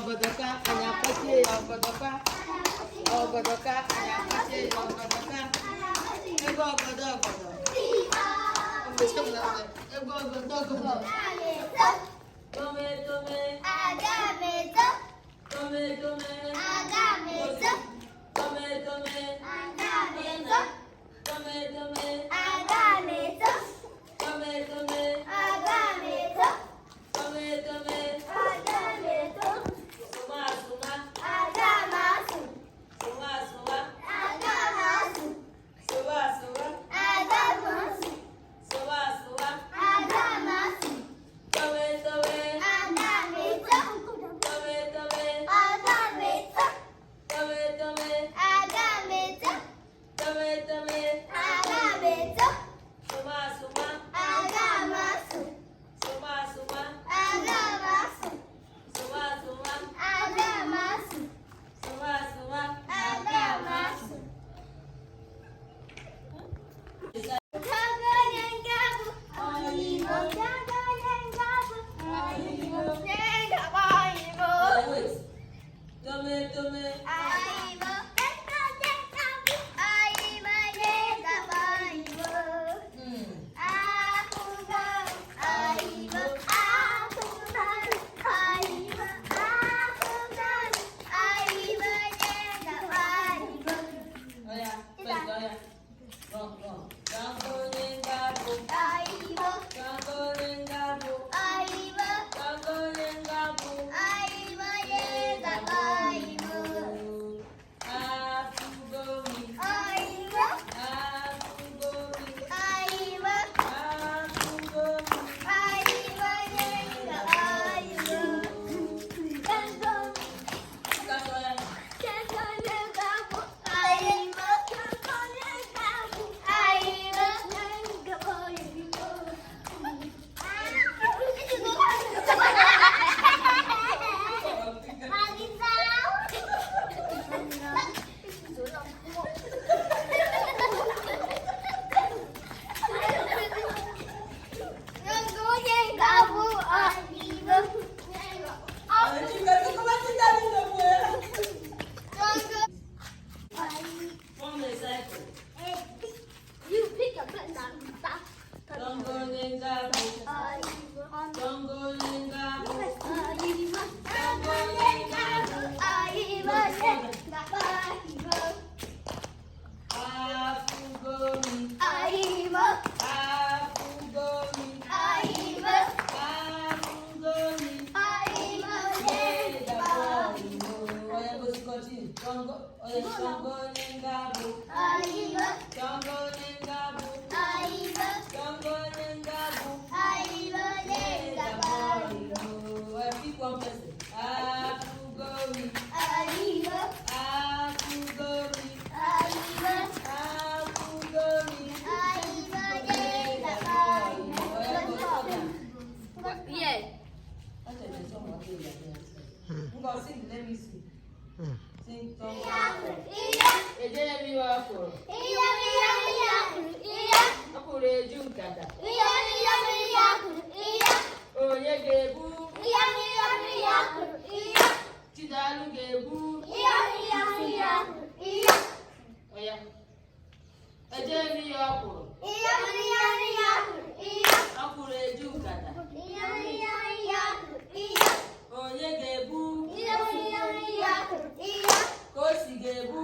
ọgọdọka anyị akpọchie ya ọgọdọka ọgọdọka anyị akpọchie ya ọgọdọka ego ọgọdọ ọgọdọ ego ọgọdọ ọgọdọ tome tome agameto tome tome agameto tome tome agameto tome tome agameto tome tome agameto tome tome agameto suma suma agamasu suma suma agamasu suma suma agamasu suma suma agamasu tome tome agameto tome tome agameto tome tome agameto tome tome agameto suma suma agamasu suma suma agamasu suma suma agamasu suma suma agamasu tome tome oya first oya go jango nengabu jango nengabu jango nengabu afugomi afugomi afugomi that's oya form a cycle You pick a banana. jango nengabu jango nengabu afugomi afugomi afugomi oya go si continue jango oya jango nengabu jango nengabu jango nengabu oya pick one person afugomi afugomi afugomi oya go stop am. Yeah. Ngo sing, let me see. Sing song. Ejele mi wa koro. Okoro eju nkata. Onye ga-ebu. Chidalu ga-ebu. Oya. Ejele mi wa koro. Okoro eju nkata. Onye ga-ebu. Kosi ga-ebu.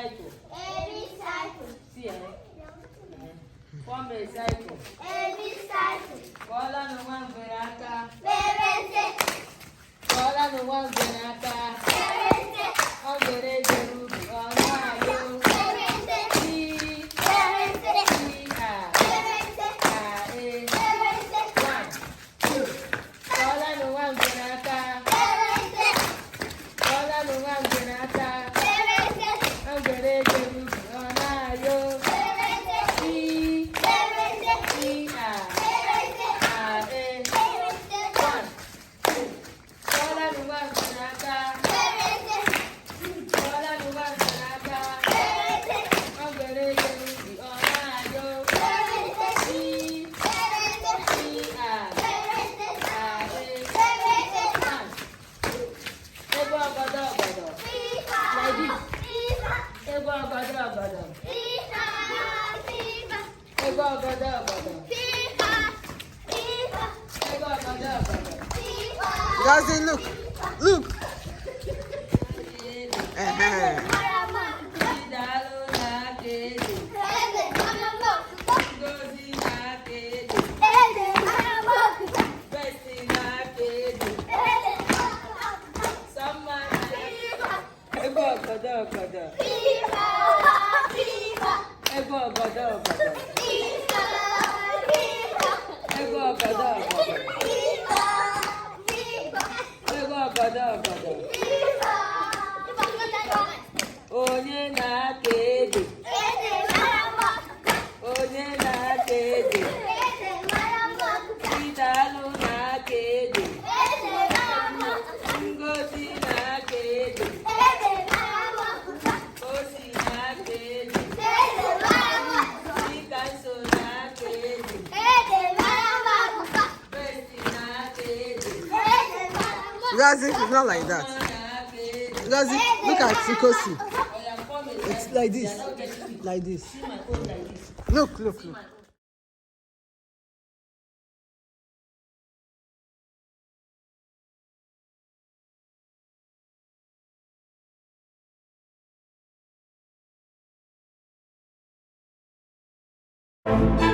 cycle. Every cycle. See, form a cycle. Every cycle. Kola no one veraka. Parents. Kola no one veraka. Parents. On the radio, on my Gazi, look. Look. Onye na-aka ede. Onye na-aka ede. Idalụ na-aka ede. Ngozi na-aka ede. Osi na-aka ede. Ikanso na-aka ede. Besti na-aka ede. Gazi, it's not like that. Gazi, look at Sikosi. It's like this. Like this. Look, look, look. Thank you.